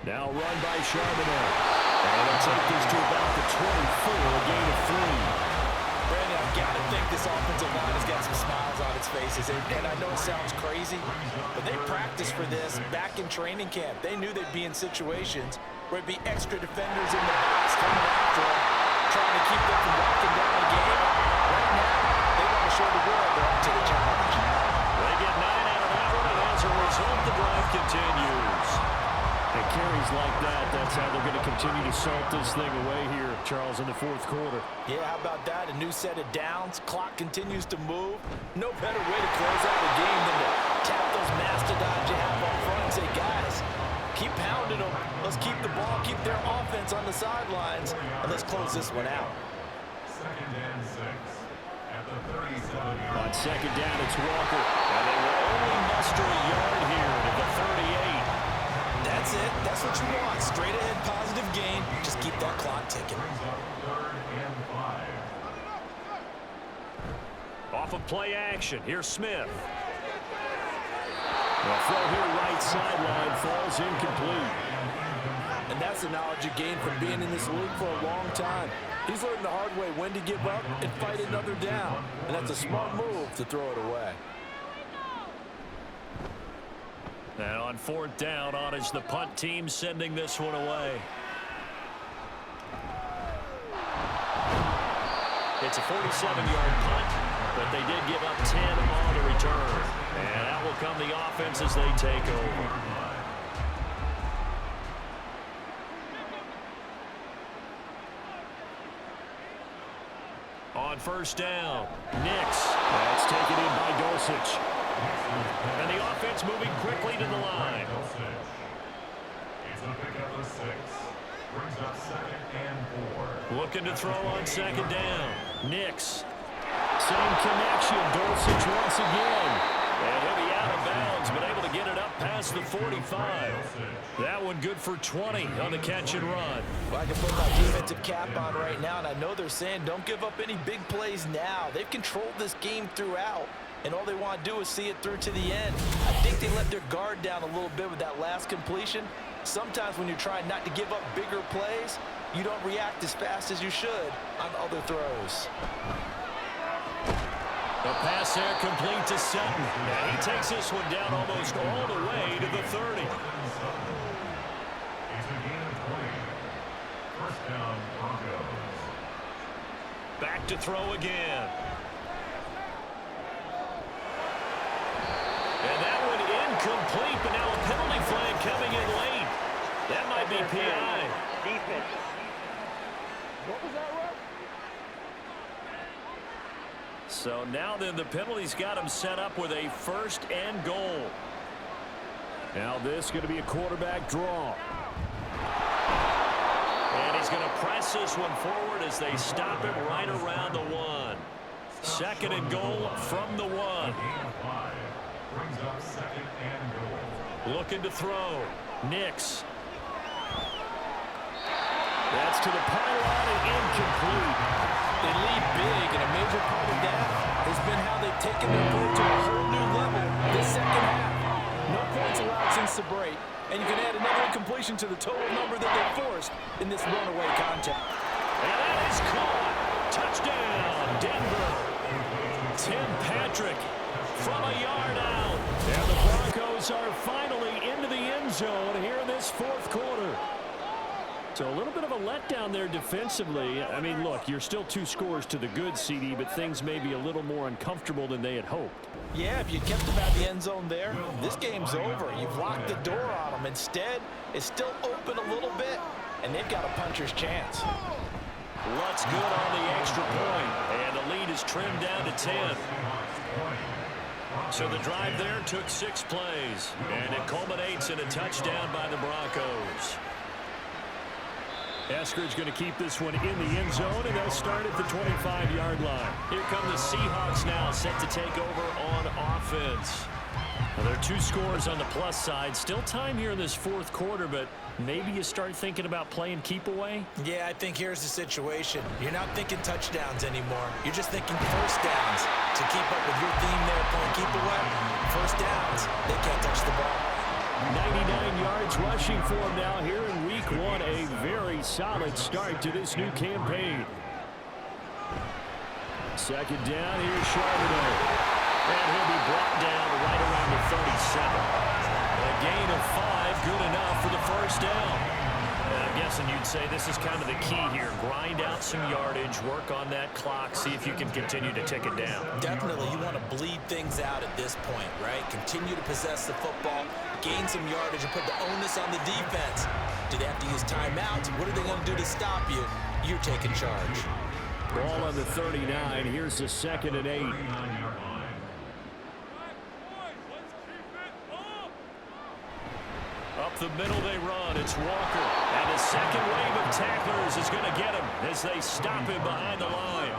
8. Now run by Charbonnet. And they'll take this to about the 24, a gain of 3. Brandon, I've got to think this offensive line has got some smiles on its faces. And I know it sounds crazy, but they practiced for this back in training camp. They knew they'd be in situations where it'd be extra defenders in the box coming after them, trying to keep them from walking down the game. Right now, they want to show the world they're up to the challenge. They get 9 out of that one, and as a result, the drive continues. And carries like that, that's how they're going to continue to salt this thing away here, Charles, in the 4th quarter. Yeah, how about that? A new set of downs. Clock continues to move. No better way to close out the game than to tap those mastodons you have up front and say, guys, keep pounding them. Let's keep the ball, keep their offense on the sidelines, and let's close this one out. 2nd and 6. At the 37-yard. On 2nd down, it's Walker. And they will only muster a yard here to the 38. That's That's it. That's what you want. Straight ahead, positive gain. Just keep that clock ticking. Off of play action, here's Smith. The throw here right sideline falls incomplete. And that's the knowledge you gain from being in this league for a long time. He's learned the hard way when to give up and fight another down. And that's a smart move to throw it away. And on fourth down, on is the punt team sending this one away. It's a 47-yard punt, but they did give up 10 on the return. And out will come the offense as they take over. On first down, Nix. That's taken in by Dulcich. And the offense moving quickly to the line. It's a pickup of 6. Brings up 2nd and 4. Looking to throw on second down. Nix. Same connection. Dulcich once again. And he'll be out of bounds, but able to get it up past the 45. That one good for 20 on the catch and run. Well, I can put my defensive cap on right now, and I know they're saying don't give up any big plays now. They've controlled this game throughout, and all they want to do is see it through to the end. I think they let their guard down a little bit with that last completion. Sometimes when you're trying not to give up bigger plays, you don't react as fast as you should on other throws. The pass there complete to Sutton. And he takes this one down almost all the way to the 30. It's a gain of 20. First down, Broncos. Back to throw again. And that one incomplete, but now a penalty flag coming in late. That might be PI. Defense. What was that, Rob? So now then the penalty's got him set up with a 1st and goal. Now this is going to be a quarterback draw. And he's going to press this one forward as they stop it right around the 1. 2nd and goal from the 1. Gain of 5. Brings up 2nd and goal. Looking to throw. Nix. That's to the pylon and incomplete. They lead big, and a major part of that has been how they've taken their play to a whole new level this second half. No points allowed since the break, and you can add another incompletion to the total number that they forced in this runaway contact. And that is caught. Touchdown, Denver. Tim Patrick from a yard out. And the Broncos are finally into the end zone here in this 4th quarter. So a little bit of a letdown there defensively. I mean, look, you're still 2 scores to the good, CD, but things may be a little more uncomfortable than they had hoped. Yeah, if you kept them out the end zone there, this game's over. You've locked the door on them. Instead, it's still open a little bit, and they've got a puncher's chance. Lutz good on the extra point, and the lead is trimmed down to 10. So the drive there took 6 plays, and it culminates in a touchdown by the Broncos. Eskridge going to keep this one in the end zone, and they'll start at the 25-yard line. Here come the Seahawks now, set to take over on offense. Well, there are 2 scores on the plus side. Still time here in this 4th quarter, but maybe you start thinking about playing keep away? Yeah, I think here's the situation. You're not thinking touchdowns anymore. You're just thinking first downs. To keep up with your theme there, playing keep away, first downs, they can't touch the ball. 99 yards rushing for him now here in week 1. A very solid start to this new campaign. 2nd down, here's Charbonnet. And he'll be brought down right around the 37. A gain of 5, good enough for the first down. I'm guessing you'd say this is kind of the key here. Grind out some yardage, work on that clock, see if you can continue to tick it down. Definitely, you want to bleed things out at this point, right? Continue to possess the football, gain some yardage, and put the onus on the defense. Do they have to use timeouts? What are they going to do to stop you? You're taking charge. Ball on the 39. Here's the 2nd and 8. Up the middle they run. It's Walker. And the second wave of tacklers is going to get him as they stop him behind the line.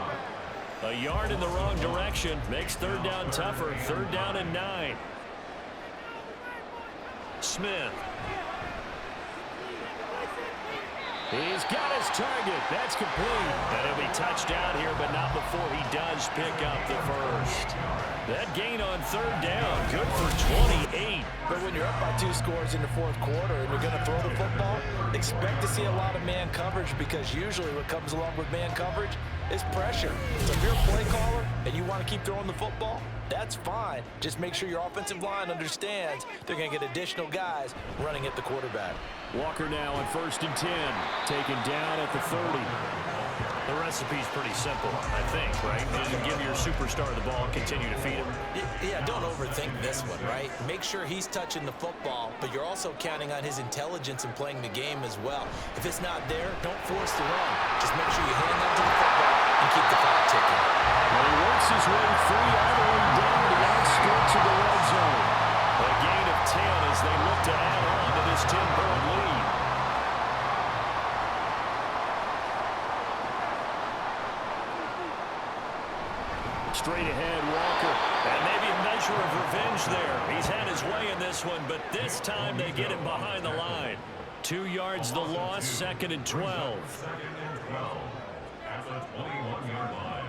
A yard in the wrong direction makes 3rd down tougher. 3rd down and 9. Smith. He's got his target. That's complete. And he'll be touched out here, but not before he does pick up the first. That gain on third down, good for 28. But when you're up by 2 scores in the fourth quarter and you're going to throw the football, expect to see a lot of man coverage, because usually what comes along with man coverage is pressure. So if you're a play caller and you want to keep throwing the football, that's fine. Just make sure your offensive line understands they're going to get additional guys running at the quarterback. Walker now on 1st and 10, taken down at the 30. The recipe's pretty simple, I think, right? Just give your superstar the ball and continue to feed him. Yeah, don't overthink this one, right? Make sure he's touching the football, but you're also counting on his intelligence in playing the game as well. If it's not there, don't force the run. Just make sure you hang on to the football and keep the clock ticking. Well, he works his way free all the way down the outskirts of the red zone. A gain of 10 as they look to add on to this 10-point lead. Straight ahead, Walker. And maybe a measure of revenge there. He's had his way in this one, but this time they get him behind the line. 2 yards the loss, 2nd and 12. 2nd and 12 at the 21-yard line.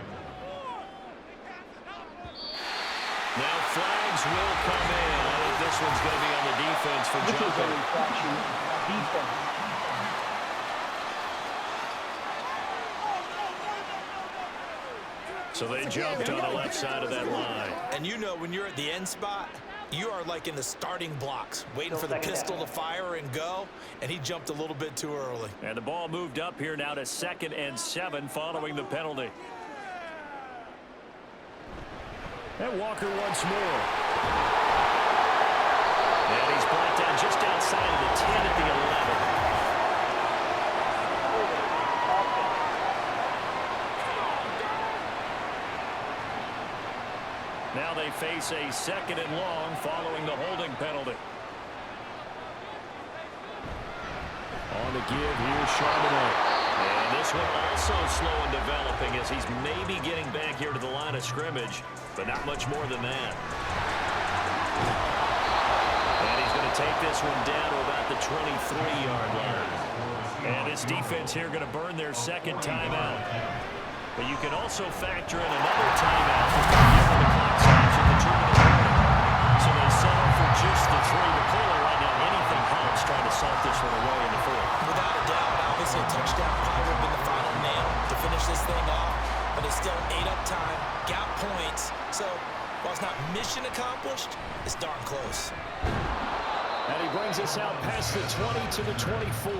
Now flags will come in. I think this one's going to be on the defense for This is a jumping. infraction. Defense. So they jumped on the left side of that line. And you know when you're at the end spot, you are like in the starting blocks, waiting for the pistol to fire and go, and he jumped a little bit too early. And the ball moved up here now to 2nd and 7 following the penalty. And Walker once more. And he's brought down just outside of the 10 at the 11. Now they face a 2nd and long following the holding penalty. On the give here, Charbonnet. And this one also slow in developing as he's maybe getting back here to the line of scrimmage, but not much more than that. And he's going to take this one down to about the 23-yard line. And this defense here going to burn their 2nd timeout. But you can also factor in another timeout if the clock stops at the 2-minute warning. So they settle for just the 3. But clearly right now anything helps trying to salt this one away in the 4th. Without a doubt, obviously a touchdown probably would have been the final nail to finish this thing off, but it's still ate up time, got points. So while it's not mission accomplished, it's darn close. And he brings us out past the 20 to the 24.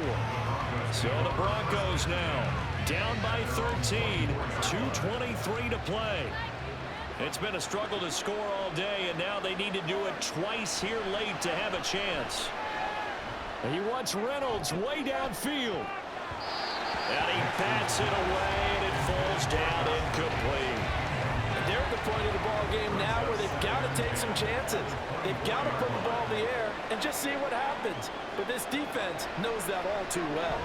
So the Broncos now down by 13, 2:23 to play. It's been a struggle to score all day, and now they need to do it twice here late to have a chance. And he wants Reynolds way downfield. And he bats it away, and it falls down incomplete. And they're at the point of the ball game now where they've got to take some chances. They've got to put the ball in the air and just see what happens. But this defense knows that all too well.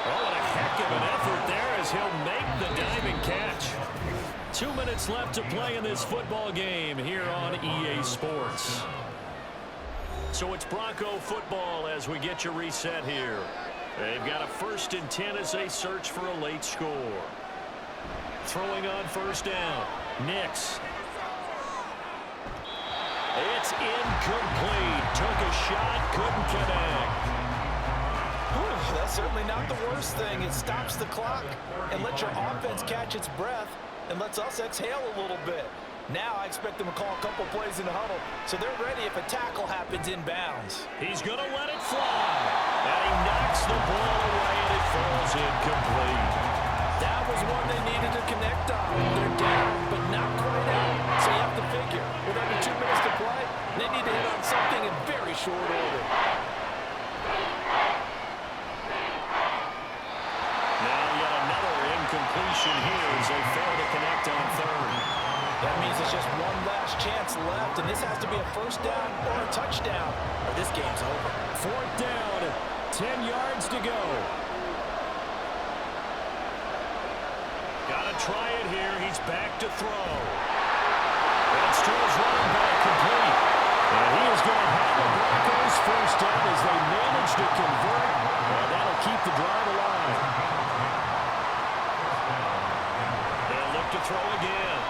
Oh, what a heck of an effort there as he'll make the diving catch. 2 minutes left to play in this football game here on EA Sports. So it's Bronco football as we get you reset here. They've got a 1st and 10 as they search for a late score. Throwing on 1st down. Nix. It's incomplete. Took a shot, couldn't connect. That's certainly not the worst thing. It stops the clock and lets your offense catch its breath and lets us exhale a little bit. Now I expect them to call a couple plays in the huddle, so they're ready if a tackle happens inbounds. He's going to let it fly. And he knocks the ball away, and it falls incomplete. That was one they needed to connect on. They're down, but not quite out. So you have to figure, with under 2 minutes to play, they need to hit on something in very short order. Now yet another incompletion here as they fail to connect on 3rd. That means it's just one last chance left, and this has to be a 1st down or a touchdown, or this game's over. 4th down, 10 yards to go. Gotta try it here. He's back to throw. That's to his running back complete. And he is going to have the Broncos 1st down as they nail managed to convert, and that'll keep the drive alive. They'll look to throw again.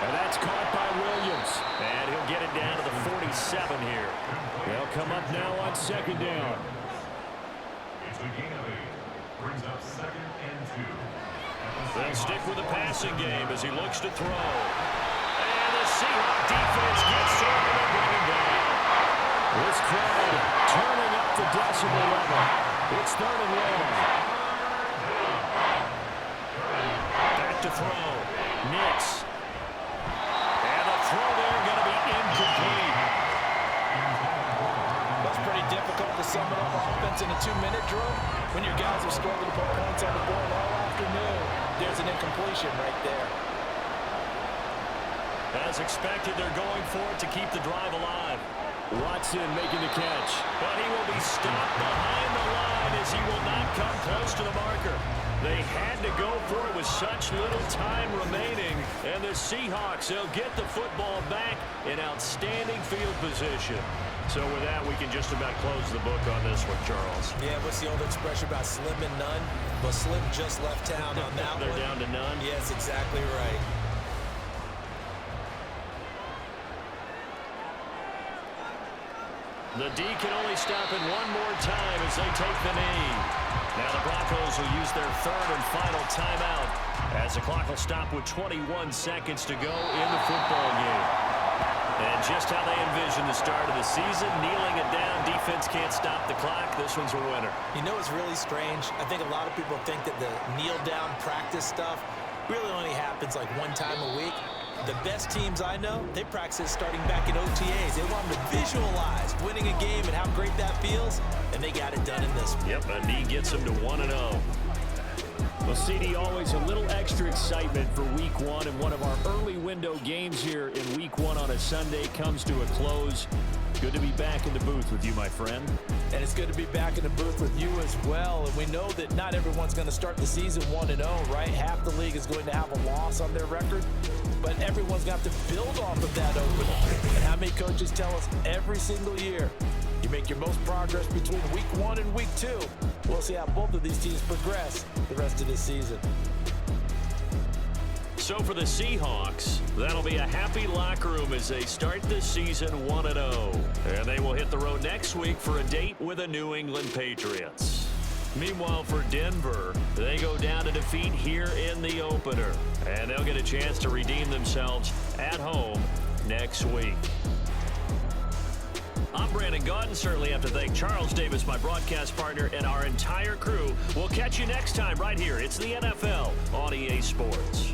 And that's caught by Williams. And he'll get it down to the 47 here. They'll come up now on second down. It's a gain of 8. Brings up 2nd and 2. They'll stick with the passing game as he looks to throw. And the Seahawks defense gets started and bring him down. This crowd turning up the decibel level. It's 3rd and long. Back to throw. Nix. And the throw there going to be incomplete. That's pretty difficult to sum it up offense in a 2-minute drill when your guys are struggling to put points on the board all afternoon. There's an incompletion right there. As expected, they're going for it to keep the drive alive. Watson making the catch. But he will be stopped behind the line as he will not come close to the marker. They had to go for it with such little time remaining. And the Seahawks, they'll get the football back in outstanding field position. So with that, we can just about close the book on this one, Charles. Yeah, what's the old expression about slim and none? Well, Slim just left town on that one. They're down to none? Yes, exactly right. The D can only stop it one more time as they take the knee. Now the Broncos will use their 3rd and final timeout as the clock will stop with 21 seconds to go in the football game. And just how they envision the start of the season, kneeling it down, defense can't stop the clock. This one's a winner. You know what's really strange? I think a lot of people think that the kneel-down practice stuff really only happens like one time a week. The best teams I know, they practice it starting back in OTAs. They want them to visualize winning a game and how great that feels, and they got it done in this one. Yep, a knee gets them to 1-0. Well, CD, always a little extra excitement for Week 1, and one of our early window games here in Week 1 on a Sunday comes to a close. Good to be back in the booth with you, my friend. And it's good to be back in the booth with you as well. And we know that not everyone's going to start the season 1-0, right? Half the league is going to have a loss on their record. But everyone's got to build off of that opener. And how many coaches tell us every single year, you make your most progress between Week 1 and Week 2. We'll see how both of these teams progress the rest of this season. So for the Seahawks, that'll be a happy locker room as they start the season 1-0. And they will hit the road next week for a date with the New England Patriots. Meanwhile, for Denver, they go down to defeat here in the opener. And they'll get a chance to redeem themselves at home next week. I'm Brandon Gaudin. Certainly have to thank Charles Davis, my broadcast partner, and our entire crew. We'll catch you next time right here. It's the NFL on EA Sports.